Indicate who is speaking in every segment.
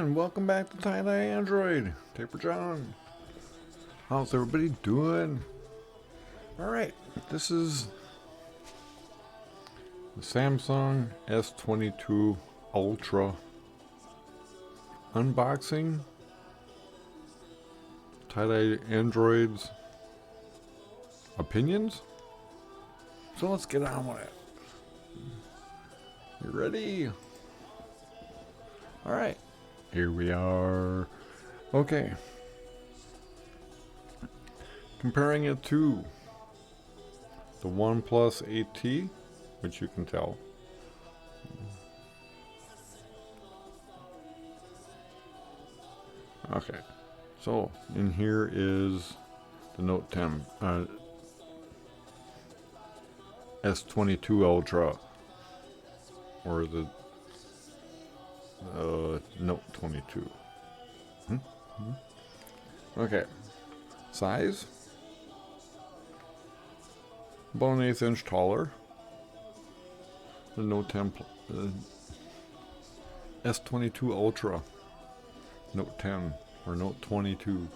Speaker 1: again. Welcome back to Tyedye Android. Taper John. How's everybody doing? Alright, this is the Samsung S22 Ultra unboxing. Tyedye Android's opinions. So let's get on with it. You ready? Alright, here we are. Okay. Comparing it to the OnePlus 8T, which you can tell. Okay, so in here is the Note 10, S22 Ultra, or the Note 22. Okay, size, about an 1/8 inch taller. The Note 10, S22 Ultra, Note 10 or Note 22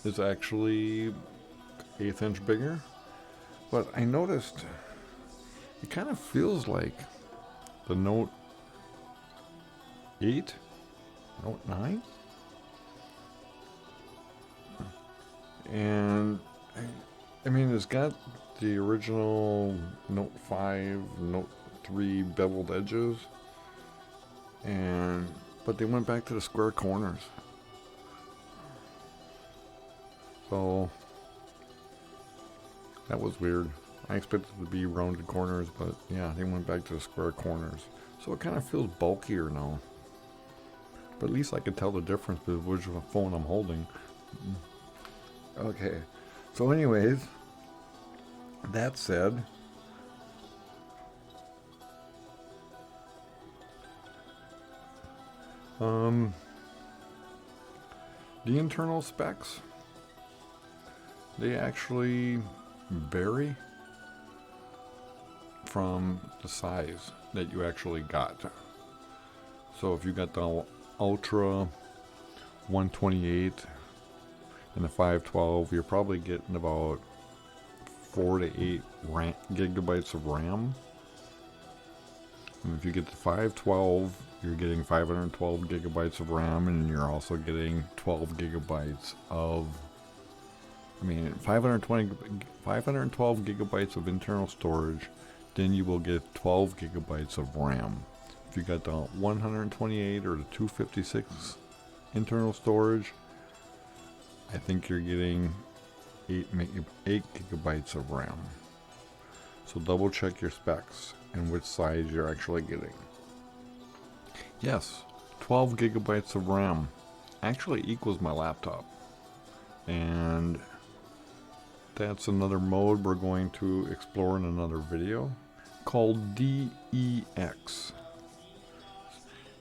Speaker 1: is actually 1/8 inch bigger. But I noticed it kind of feels like the Note 8, Note 9, and I mean it's got the original Note 5, Note 3 beveled edges, but they went back to the square corners. So that was weird. I expected it to be rounded corners, but yeah, they went back to the square corners. So it kind of feels bulkier now. But at least I could tell the difference between which phone I'm holding. Okay. So anyways, that said, the internal specs, they actually vary from the size that you actually got. So if you got the Ultra 128 and the 512, you're probably getting about 4 to 8 gigabytes of RAM. And if you get the 512, you're getting 512 gigabytes of RAM, and you're also getting 12 gigabytes of 512 gigabytes of internal storage. Then you will get 12 gigabytes of RAM. If you got the 128 or the 256 internal storage, I think you're getting 8 gigabytes of RAM. So double check your specs and which size you're actually getting. Yes, 12 gigabytes of RAM actually equals my laptop. And that's another mode we're going to explore in another video called DEX.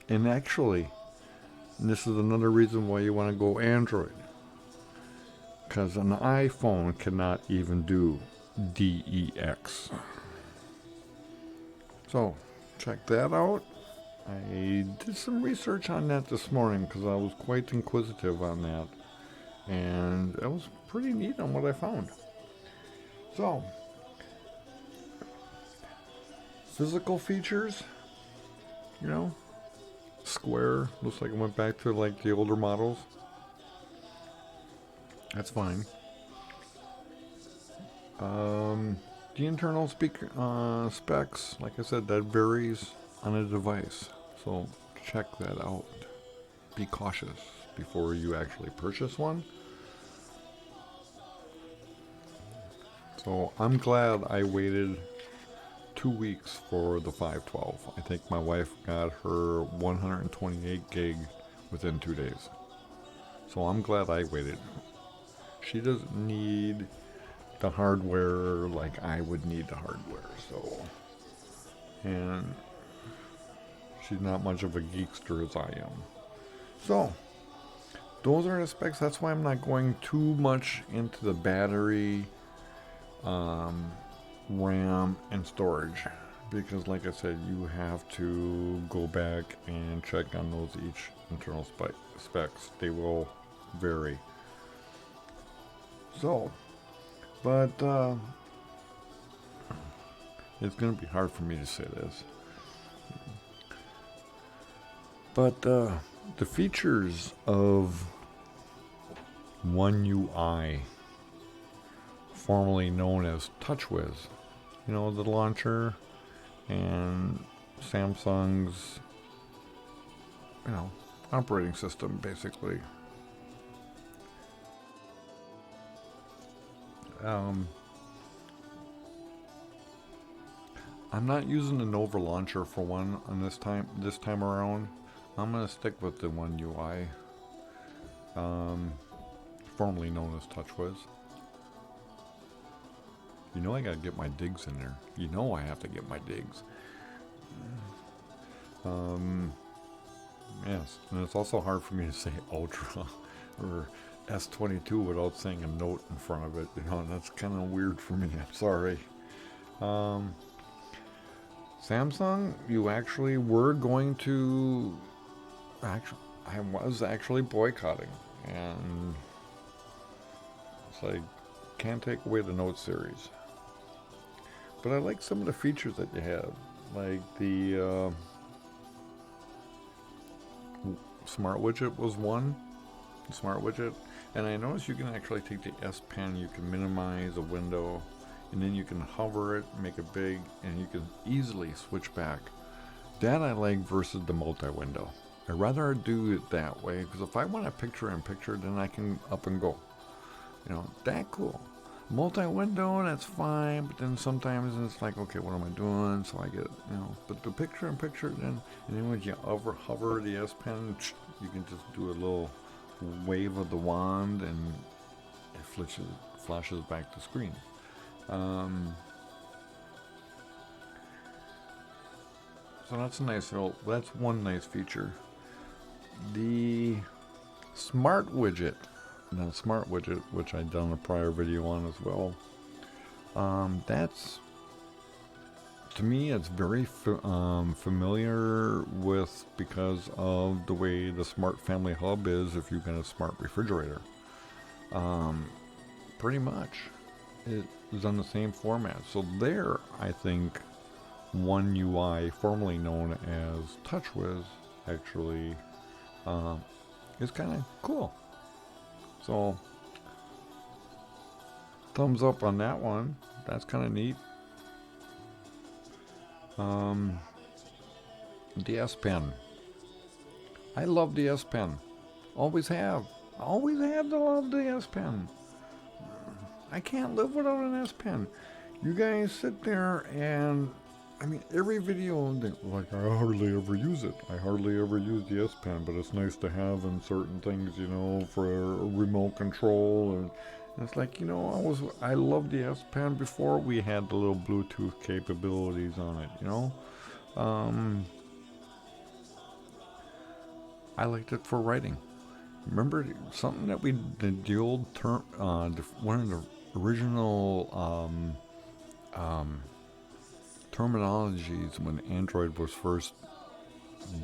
Speaker 1: And actually, this is another reason why you want to go Android, because an iPhone cannot even do DEX. So check that out. I did some research on that this morning because I was quite inquisitive on that, and it was pretty neat on what I found. So, physical features, square, looks like it went back to like the older models. That's fine. The internal speaker specs, like I said, that varies on a device, so check that out. Be cautious before you actually purchase one. So I'm glad I waited 2 weeks for the 512. I think my wife got her 128 gig within 2 days. So I'm glad I waited. She doesn't need the hardware like I would need the hardware, and she's not much of a geekster as I am. So those are the specs. That's why I'm not going too much into the battery, RAM, and storage. because like I said, you have to go back and check on those each internal specs. They will vary. So, but it's going to be hard for me to say this. But the features of One UI, formerly known as TouchWiz, you know, the launcher and Samsung's, you know, operating system, basically. I'm not using the Nova launcher for one on this time around. I'm gonna stick with the One UI, formerly known as TouchWiz. You know I gotta get my digs in there. You know I have to get my digs. Yes, and it's also hard for me to say Ultra or S22 without saying a note in front of it. You know, and that's kind of weird for me. I'm sorry. Samsung, you actually were going to... Actually, I was actually boycotting, and it's like, can't take away the Note series. But I like some of the features that you have, like the Smart Widget was one. Smart Widget. And I noticed you can actually take the S Pen, you can minimize a window, and then you can hover it, make it big, and you can easily switch back. That I like versus the multi-window. I'd rather do it that way, because if I want a picture-in-picture, then I can up and go. You know, that cool. Multi-window, that's fine, but then sometimes it's like, okay, what am I doing? So I get, you know, but the picture-in-picture, then, and then when you hover the S Pen, you can just do a little wave of the wand, and it flashes back to screen. So that's a nice little, that's one nice feature. The Smart Widget, which I'd done a prior video on as well. That's, to me, it's very familiar with, because of the way the Smart Family Hub is if you get a smart refrigerator. Pretty much, it is on the same format. So there, I think, One UI, formerly known as TouchWiz, actually is kind of cool. So, thumbs up on that one. That's kind of neat. The S Pen. I love the S Pen. Always have. Always have to love the S Pen. I can't live without an S Pen. You guys sit there and, I mean, every video, like, I hardly ever use it. I hardly ever use the S Pen, but it's nice to have in certain things, you know, for remote control. And it's like, you know, I loved the S Pen before we had the little Bluetooth capabilities on it, you know. I liked it for writing. Remember something that we did, the old term, one of the original terminologies when Android was first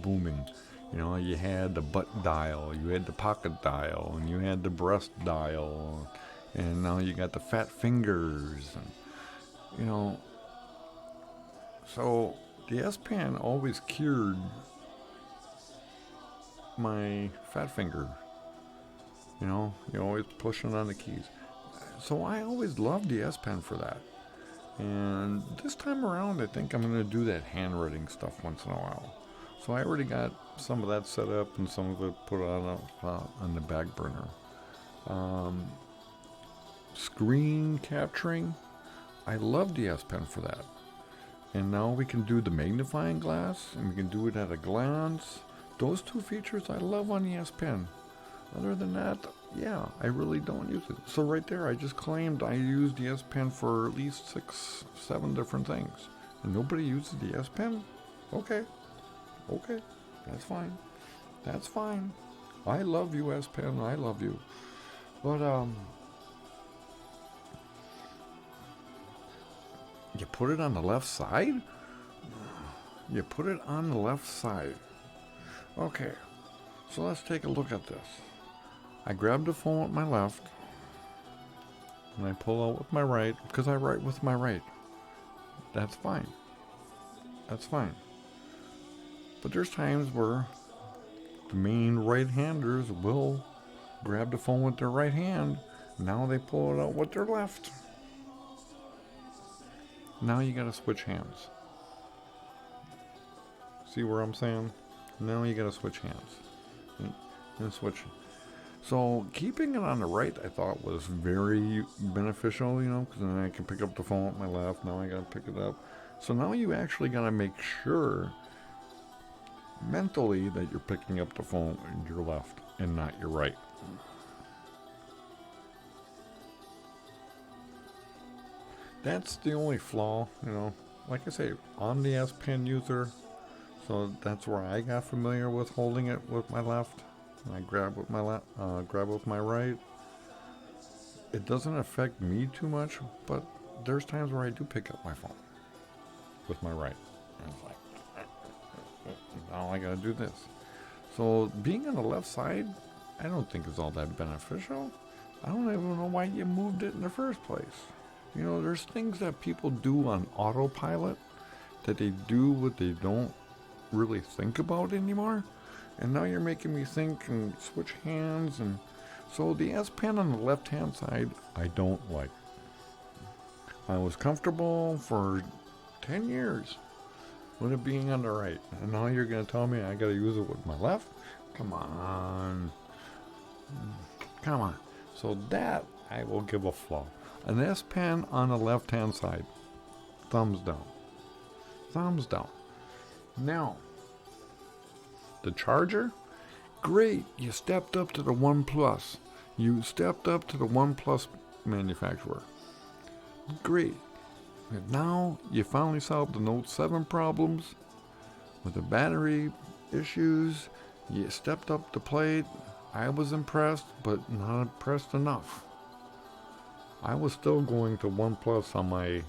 Speaker 1: booming. You know, you had the butt dial, you had the pocket dial, and you had the breast dial, and now you got the fat fingers, and, you know. So the S Pen always cured my fat finger. You know, you're always pushing on the keys. So I always loved the S Pen for that. And this time around, I think I'm going to do that handwriting stuff once in a while. So I already got some of that set up and some of it put on the back burner. Screen capturing, I love the S Pen for that. And now we can do the magnifying glass, and we can do it at a glance. Those two features I love on the S Pen. Other than that, yeah, I really don't use it. So right there, I just claimed I use the S Pen for at least 6, 7 different things. And nobody uses the S Pen? Okay, that's fine. That's fine. I love you, S Pen, I love you. But, you put it on the left side? You put it on the left side. Okay, so let's take a look at this. I grab the phone with my left, and I pull out with my right, because I write with my right. That's fine. That's fine. But there's times where the main right-handers will grab the phone with their right hand. Now they pull it out with their left. Now you gotta switch hands. See where I'm saying? Now you gotta switch hands. And switch. So keeping it on the right, I thought was very beneficial, because then I can pick up the phone with my left. Now I gotta pick it up. So now you actually gotta make sure mentally that you're picking up the phone with your left and not your right. That's the only flaw, Like I say, I'm the S Pen user, so that's where I got familiar with holding it with my left. And I grab with my left, grab with my right. It doesn't affect me too much, but there's times where I do pick up my phone with my right. And it's like, now I gotta do this. So being on the left side, I don't think is all that beneficial. I don't even know why you moved it in the first place. There's things that people do on autopilot that they do what they don't really think about anymore. And now you're making me think and switch hands. And so the S Pen on the left-hand side, I don't like. I was comfortable for 10 years with it being on the right. And now you're going to tell me I got to use it with my left? Come on. Come on. So that I will give a flaw. An S Pen on the left-hand side. Thumbs down. Thumbs down. Now, the charger? Great. You stepped up to the OnePlus. You stepped up to the OnePlus manufacturer. Great. And now you finally solved the Note 7 problems with the battery issues. You stepped up the plate. I was impressed, but not impressed enough. I was still going to OnePlus on my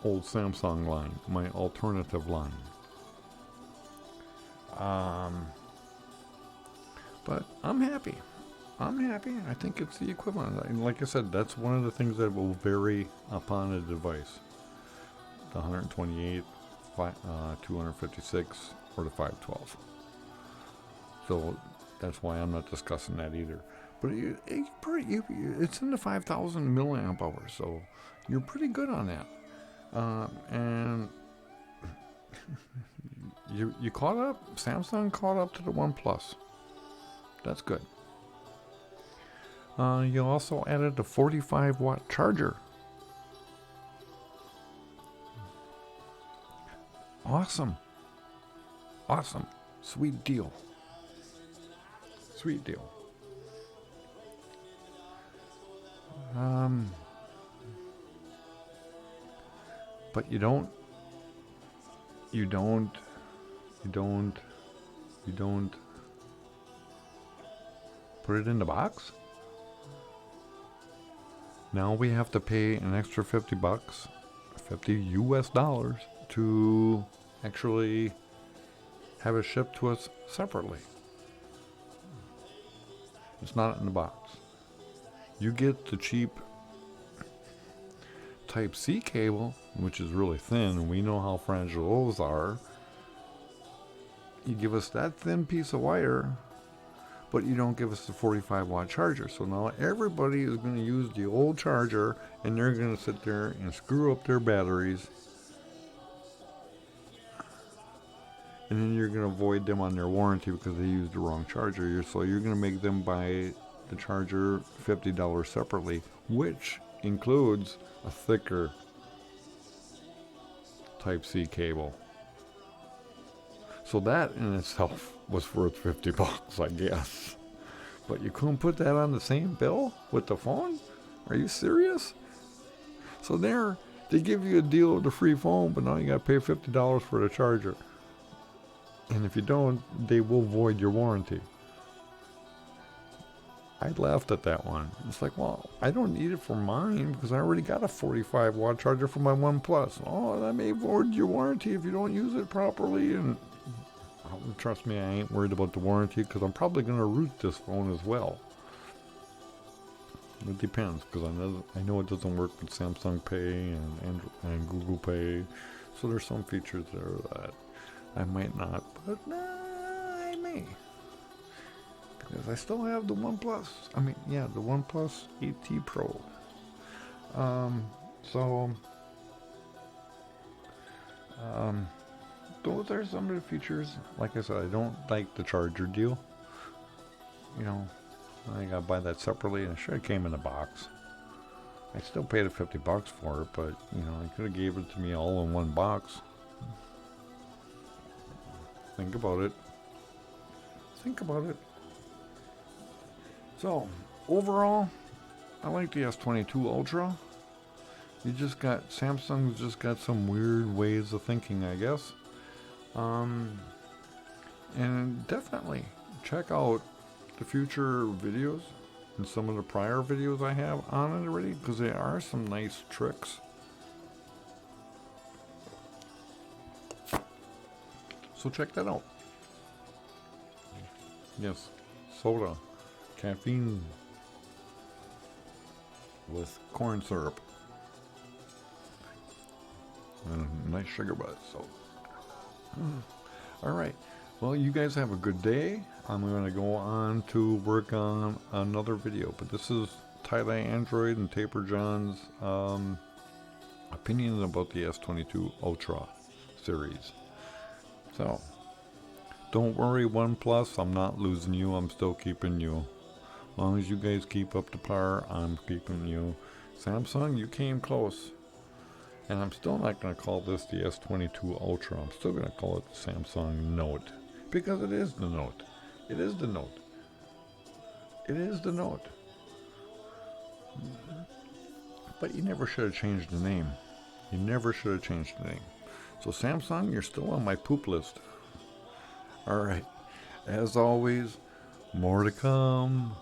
Speaker 1: old Samsung line, my alternative line. But I'm happy. I think it's the equivalent. And like I said, that's one of the things that will vary upon a device. The 128, 256, or the 512. So that's why I'm not discussing that either. But it's in the 5,000 milliamp hours, so you're pretty good on that. And you caught up. Samsung caught up to the OnePlus. That's good. You also added a 45-watt charger. Awesome. Sweet deal. But you don't put it in the box? Now we have to pay an extra $50, $50 to actually have it shipped to us separately. It's not in the box. You get the cheap Type-C cable, which is really thin, and we know how fragile those are. You give us that thin piece of wire, but you don't give us the 45-watt charger. So now everybody is going to use the old charger, and they're going to sit there and screw up their batteries. And then you're going to void them on their warranty because they used the wrong charger. So you're going to make them buy the charger $50 separately, which includes a thicker Type-C cable. So that in itself was worth $50, I guess. But you couldn't put that on the same bill with the phone? Are you serious? So there, they give you a deal with a free phone, but now you got to pay $50 for the charger. And if you don't, they will void your warranty. I laughed at that one. It's like, well, I don't need it for mine because I already got a 45 watt charger for my OnePlus. Oh, that may void your warranty if you don't use it properly. And trust me, I ain't worried about the warranty because I'm probably going to root this phone as well. It depends because I know it doesn't work with Samsung Pay and Google Pay. So there's some features there that I might not, but I may. Because I still have the OnePlus. The OnePlus 8T Pro. Those are some of the features. Like I said, I don't like the charger deal. I gotta buy that separately, and it should have came in a box. I still paid $50 for it, but I could have gave it to me all in one box. Think about it. So, overall, I like the S22 Ultra. Samsung's just got some weird ways of thinking, I guess. And definitely check out the future videos and some of the prior videos I have on it already, because there are some nice tricks. So check that out. Yes, soda, caffeine with corn syrup and a nice sugar buzz. So, all right. Well, you guys have a good day. I'm going to go on to work on another video, but this is Tyedye Android and Taper John's opinions about the S22 Ultra series. So, don't worry, OnePlus, I'm not losing you. I'm still keeping you. As long as you guys keep up to par, I'm keeping you. Samsung, you came close. And I'm still not going to call this the S22 Ultra. I'm still going to call it the Samsung Note. Because it is the Note. It is the Note. It is the Note. But you never should have changed the name. You never should have changed the name. So Samsung, you're still on my poop list. Alright. As always, more to come.